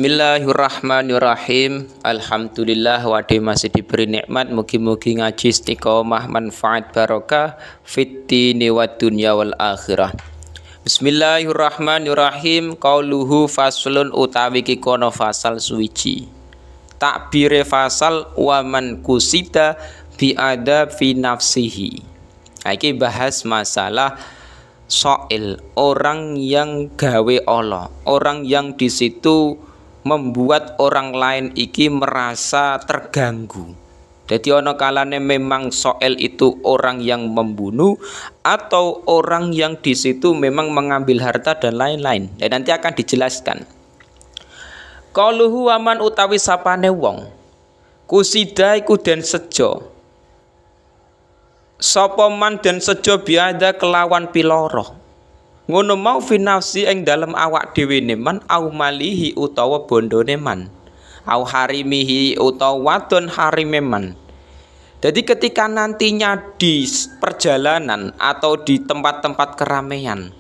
Bismillahirrahmanirrahim. Alhamdulillah wadi masih diberi nikmat, mugi-mugi ngaji istiqomah manfaat barokah fiddini wad dunya wal akhirah. Bismillahirrahmanirrahim. Qauluhu faslun utawi kikono fasal suwiji. Takbire fasal waman kusida bi adab fi nafsihi. Iki bahas masalah soil, orang yang gawe Allah, orang yang di situ membuat orang lain iki merasa terganggu. Jadi ono kalane memang soel itu orang yang membunuh atau orang yang di situ memang mengambil harta dan lain-lain. Dan nanti akan dijelaskan. Qauluhu waman utawi sapane wong kusida iku den sejo. Sapa man den sejo biada kelawan piloro. Ngono mau finafsi ing dalam awak dhewe man au malihi utawa bondone man au harimihi utawa wadon harime man. Jadi ketika nantinya di perjalanan atau di tempat-tempat keramaian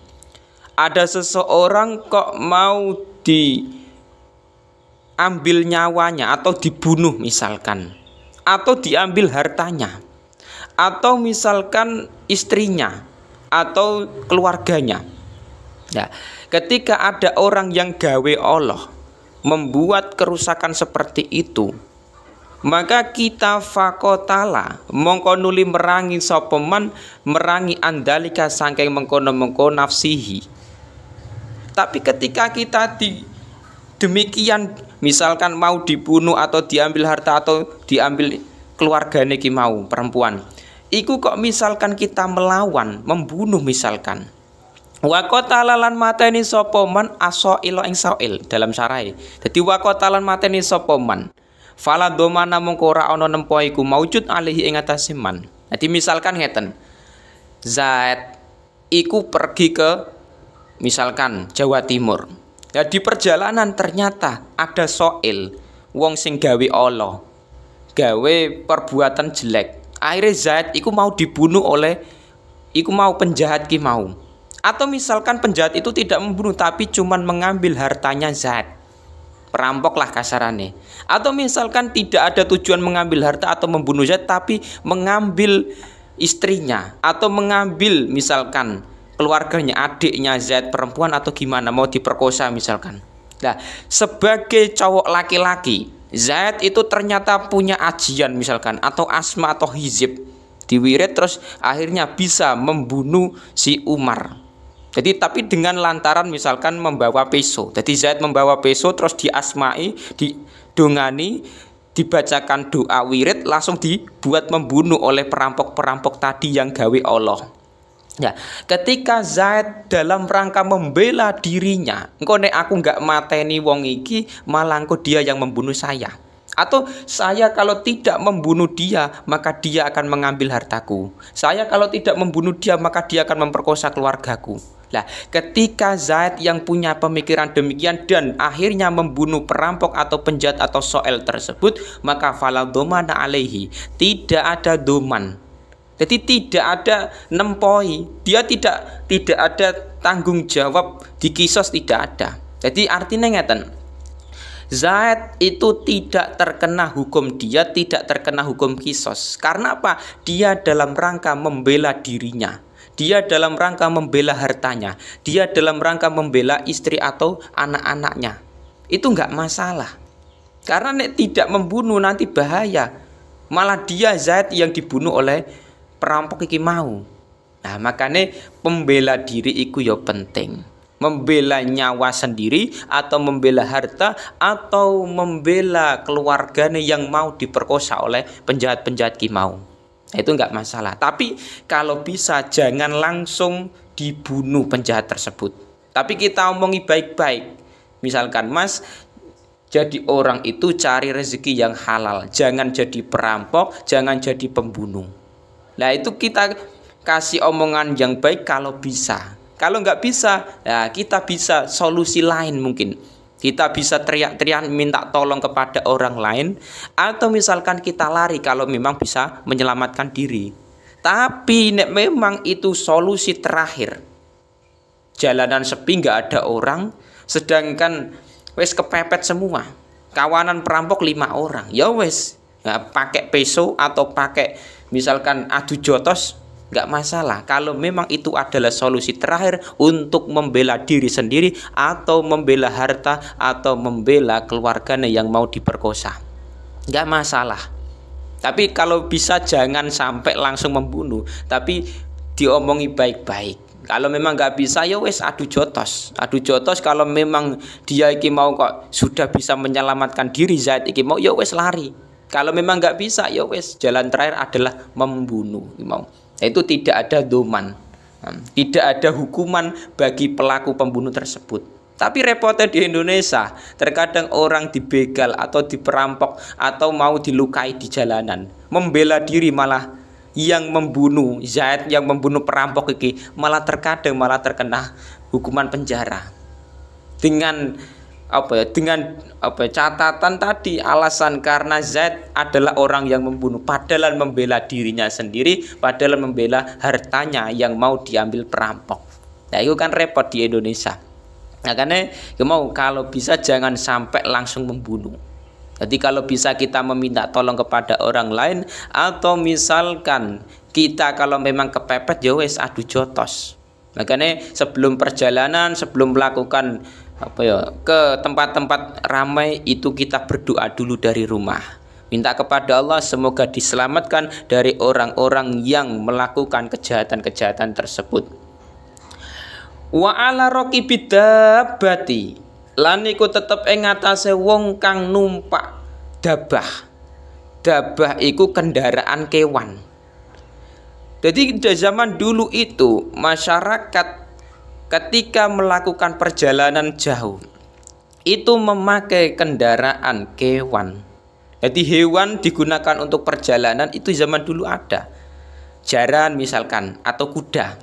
ada seseorang kok mau diambil nyawanya atau dibunuh misalkan, atau diambil hartanya, atau misalkan istrinya atau keluarganya. Nah, ketika ada orang yang gawe Allah membuat kerusakan seperti itu, maka kita fakotala mongko nuli merangi sapa man merangi andalika saking mengkono-mengkono nafsihi. Tapi ketika kita demikian misalkan mau dibunuh atau diambil harta atau diambil keluargane ki mau perempuan, iku kok misalkan kita melawan, membunuh misalkan. Wa qatalan mateni sapa man asaila ing sail dalam syarae. Dadi wa qatalan mateni sapa man. Fala domana mongko ora ana nempo iku maujud alihi ing atase man. Dadi misalkan ngeten. Zaid iku pergi ke misalkan Jawa Timur. Ya di perjalanan ternyata ada soil wong sing gawe Allah, gawe perbuatan jelek. Akhirnya Zaid iku mau dibunuh oleh iku mau penjahat ki mau. Atau misalkan penjahat itu tidak membunuh tapi cuman mengambil hartanya Zaid, perampok lah kasarannya. Atau misalkan tidak ada tujuan mengambil harta atau membunuh Zaid tapi mengambil istrinya atau mengambil misalkan keluarganya, adiknya Zaid perempuan atau gimana, mau diperkosa misalkan. Nah, sebagai cowok laki-laki Zaid itu ternyata punya ajian misalkan atau asma atau hizib diwirid terus akhirnya bisa membunuh si Umar. Jadi tapi dengan lantaran misalkan membawa peso. Jadi Zaid membawa peso terus diasmai, didongani, dibacakan doa wirid langsung dibuat membunuh oleh perampok-perampok tadi yang gawe Allah. Ya, ketika Zaid dalam rangka membela dirinya, engko nek aku nggak mateni wong iki, malah engko dia yang membunuh saya. Atau saya kalau tidak membunuh dia, maka dia akan mengambil hartaku. Saya kalau tidak membunuh dia, maka dia akan memperkosa keluargaku. Nah, ketika Zaid yang punya pemikiran demikian dan akhirnya membunuh perampok atau penjahat atau soel tersebut, maka fala domana alaihi, tidak ada doman. Jadi tidak ada nempoi, dia tidak ada tanggung jawab di kisos, tidak ada. Jadi artinya ngeten, Zaid itu tidak terkena hukum, dia tidak terkena hukum kisos. Karena apa? Dia dalam rangka membela dirinya, dia dalam rangka membela hartanya, dia dalam rangka membela istri atau anak-anaknya. Itu enggak masalah. Karena nek tidak membunuh nanti bahaya. Malah dia Zaid yang dibunuh oleh perampok iki mau. Nah, makanya pembela diri iku ya penting. Membela nyawa sendiri atau membela harta atau membela keluarganya yang mau diperkosa oleh penjahat-penjahat ki mau. Nah, itu enggak masalah. Tapi kalau bisa jangan langsung dibunuh penjahat tersebut. Tapi kita omongi baik-baik. Misalkan Mas, jadi orang itu cari rezeki yang halal. Jangan jadi perampok, jangan jadi pembunuh. Nah, itu kita kasih omongan yang baik kalau bisa. Kalau nggak bisa, ya kita bisa solusi lain mungkin. Kita bisa teriak-teriak minta tolong kepada orang lain. Atau misalkan kita lari kalau memang bisa menyelamatkan diri. Tapi nek memang itu solusi terakhir, jalanan sepi nggak ada orang, sedangkan wes kepepet semua. Kawanan perampok 5 orang. Ya wes, nggak pakai peso atau pakai misalkan adu jotos, nggak masalah. Kalau memang itu adalah solusi terakhir untuk membela diri sendiri atau membela harta atau membela keluarganya yang mau diperkosa, nggak masalah. Tapi kalau bisa jangan sampai langsung membunuh, tapi diomongi baik-baik. Kalau memang nggak bisa ya wes adu jotos. Adu jotos kalau memang dia iki mau kok sudah bisa menyelamatkan diri, Zaid iki mau ya wes lari. Kalau memang nggak bisa ya wes jalan terakhir adalah membunuh. Mau. Itu tidak ada doman, tidak ada hukuman bagi pelaku pembunuh tersebut. Tapi repotnya di Indonesia, terkadang orang dibegal atau diperampok atau mau dilukai di jalanan, membela diri malah yang membunuh Zaid, yang membunuh perampok ini malah terkadang malah terkena hukuman penjara dengan catatan tadi, alasan karena Zaid adalah orang yang membunuh, padahal membela dirinya sendiri, padahal membela hartanya yang mau diambil perampok. Nah itu kan repot di Indonesia. Nah karena kalau bisa jangan sampai langsung membunuh. Jadi kalau bisa kita meminta tolong kepada orang lain, atau misalkan kita kalau memang kepepet ya wes adu jotos. Makanya sebelum perjalanan, sebelum melakukan ke tempat-tempat ramai itu kita berdoa dulu dari rumah. Minta kepada Allah semoga diselamatkan dari orang-orang yang melakukan kejahatan-kejahatan tersebut. Wa ala raqibid dabbati, lan iku tetep ing atase wong kang numpak dabah. Dabah iku kendaraan kewan. Jadi di zaman dulu itu masyarakat ketika melakukan perjalanan jauh itu memakai kendaraan kewan. Jadi hewan digunakan untuk perjalanan itu zaman dulu ada. Jaran misalkan atau kuda.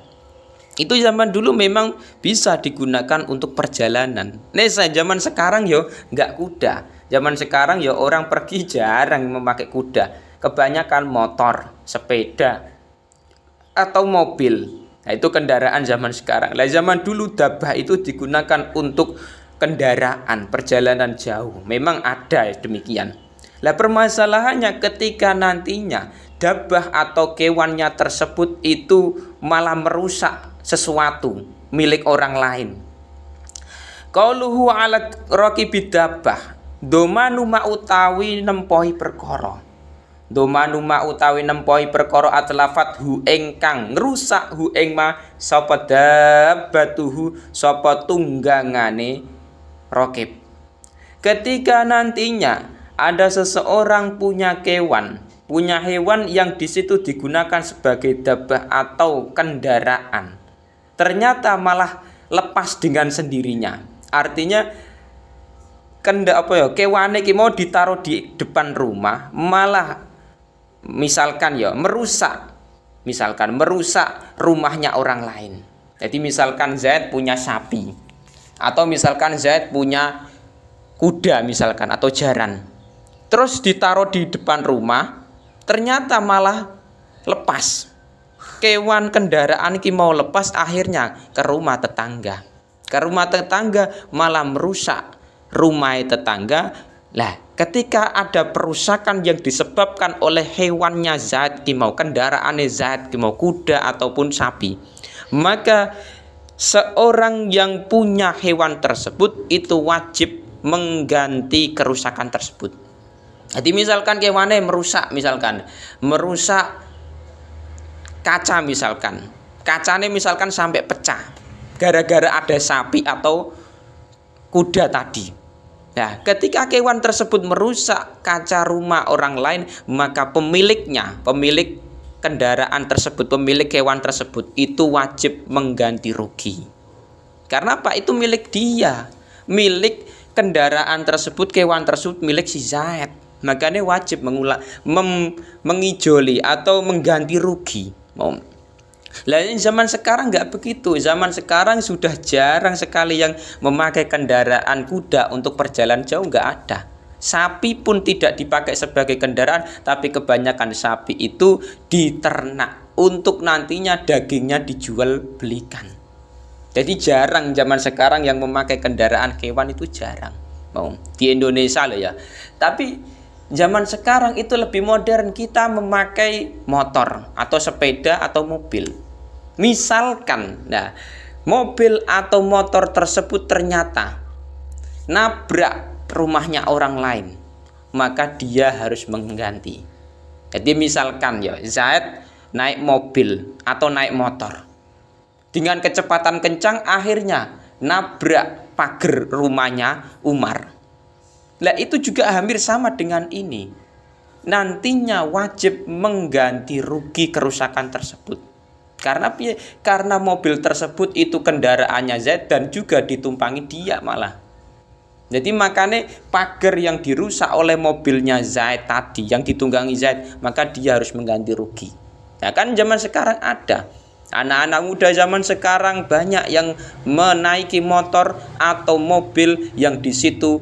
Itu zaman dulu memang bisa digunakan untuk perjalanan. Zaman sekarang yo nggak kuda. Zaman sekarang yo orang pergi jarang memakai kuda. Kebanyakan motor, sepeda atau mobil. Nah, itu kendaraan zaman sekarang. Lah zaman dulu dabah itu digunakan untuk kendaraan perjalanan jauh. Memang ada demikian. Lah permasalahannya ketika nantinya dabah atau kewannya tersebut itu malah merusak sesuatu milik orang lain. Qauluhu ala raqibid dabah, domanu ma utawi nempohi perkara. Domanu ma utawi nempohi perkara atlafat hu engkang ngrusak hu ing ma sapa dabbatuhu sapa tunggangane raqib. Ketika nantinya ada seseorang punya kewan, punya hewan yang di situ digunakan sebagai dabah atau kendaraan, ternyata malah lepas dengan sendirinya. Artinya kewane iki mau ditaruh di depan rumah, malah misalkan merusak rumahnya orang lain. Jadi misalkan Zaid punya sapi, atau misalkan Zaid punya kuda misalkan atau jaran, terus ditaruh di depan rumah, ternyata malah lepas. Kewan kendaraan ini mau lepas, akhirnya ke rumah tetangga. Ke rumah tetangga malah merusak rumah tetangga. Lah, ketika ada perusakan yang disebabkan oleh hewannya Zaid, mau kendaraannya Zaid, mau kuda ataupun sapi, maka seorang yang punya hewan tersebut itu wajib mengganti kerusakan tersebut. Jadi misalkan kewane merusak kaca misalkan. Kacanya misalkan sampai pecah gara-gara ada sapi atau kuda tadi. Nah, ketika kewan tersebut merusak kaca rumah orang lain, maka pemilik kendaraan tersebut, pemilik hewan tersebut itu wajib mengganti rugi. Karena apa? Itu milik dia. Milik kendaraan tersebut, kewan tersebut milik si Zaid. Makanya wajib mengijoli atau mengganti rugi. Lain zaman sekarang nggak begitu. Zaman sekarang sudah jarang sekali yang memakai kendaraan kuda untuk perjalanan jauh, nggak ada. Sapi pun tidak dipakai sebagai kendaraan, tapi kebanyakan sapi itu diternak untuk nantinya dagingnya dijual belikan. Jadi jarang zaman sekarang yang memakai kendaraan hewan, itu jarang. mau di Indonesia loh ya. Tapi zaman sekarang itu lebih modern, kita memakai motor atau sepeda atau mobil. Misalkan, nah, mobil atau motor tersebut ternyata nabrak rumahnya orang lain, maka dia harus mengganti. Jadi misalkan ya, Zaid naik mobil atau naik motor dengan kecepatan kencang, akhirnya nabrak pagar rumahnya Umar. Lah itu juga hampir sama dengan ini. Nantinya wajib mengganti rugi kerusakan tersebut. Karena mobil tersebut itu kendaraannya Zaid dan juga ditumpangi dia malah. Jadi makanya pagar yang dirusak oleh mobilnya Zaid tadi, yang ditunggangi Zaid, maka dia harus mengganti rugi. Nah kan zaman sekarang ada anak-anak muda zaman sekarang banyak yang menaiki motor atau mobil yang di situ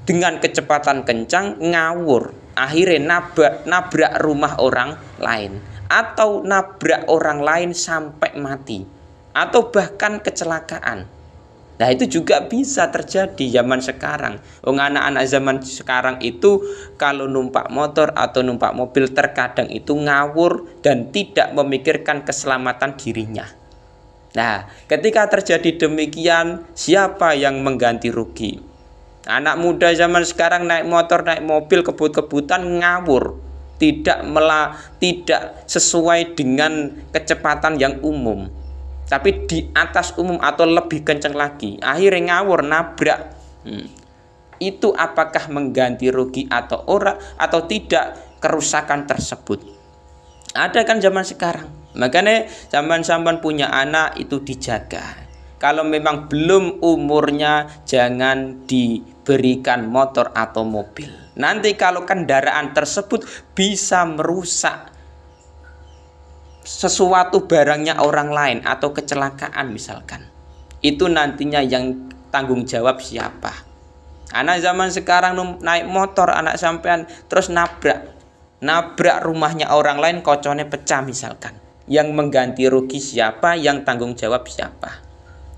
dengan kecepatan kencang ngawur, akhirnya nabrak rumah orang lain atau nabrak orang lain sampai mati atau bahkan kecelakaan. Nah itu juga bisa terjadi zaman sekarang. Anak-anak zaman sekarang itu kalau numpak motor atau numpak mobil terkadang itu ngawur dan tidak memikirkan keselamatan dirinya. Nah ketika terjadi demikian, siapa yang mengganti rugi? Anak muda zaman sekarang naik motor, naik mobil kebut-kebutan ngawur, tidak sesuai dengan kecepatan yang umum, tapi di atas umum atau lebih kencang lagi, akhirnya ngawur nabrak. Itu apakah mengganti rugi atau tidak kerusakan tersebut? Ada kan zaman sekarang. Makanya zaman punya anak itu dijaga. Kalau memang belum umurnya jangan diberikan motor atau mobil. Nanti kalau kendaraan tersebut bisa merusak sesuatu barangnya orang lain atau kecelakaan misalkan, itu nantinya yang tanggung jawab siapa? Anak zaman sekarang naik motor, anak sampean terus nabrak rumahnya orang lain, kocone pecah misalkan, yang mengganti rugi siapa? Yang tanggung jawab siapa?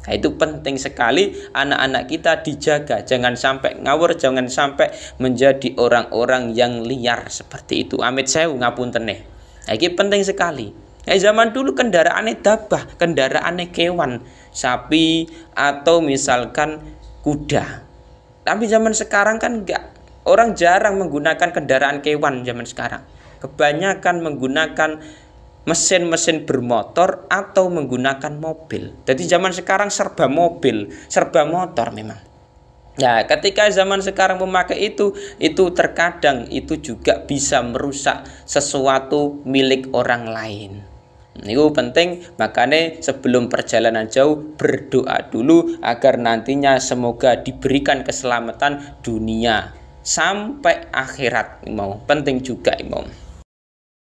Nah, itu penting sekali anak-anak kita dijaga, jangan sampai ngawur, jangan sampai menjadi orang-orang yang liar seperti itu. Amit sewu ngapunteneh. Nah, ini penting sekali. Zaman dulu kendaraannya dabah, kendaraannya kewan, sapi atau misalkan kuda. Tapi zaman sekarang kan enggak. Orang jarang menggunakan kendaraan kewan zaman sekarang. Kebanyakan menggunakan mesin-mesin bermotor atau menggunakan mobil. Jadi zaman sekarang serba mobil, serba motor memang. Nah, ketika zaman sekarang memakai itu terkadang itu juga bisa merusak sesuatu milik orang lain. Itu penting, makanya sebelum perjalanan jauh berdoa dulu agar nantinya semoga diberikan keselamatan dunia sampai akhirat. Penting juga, Imam.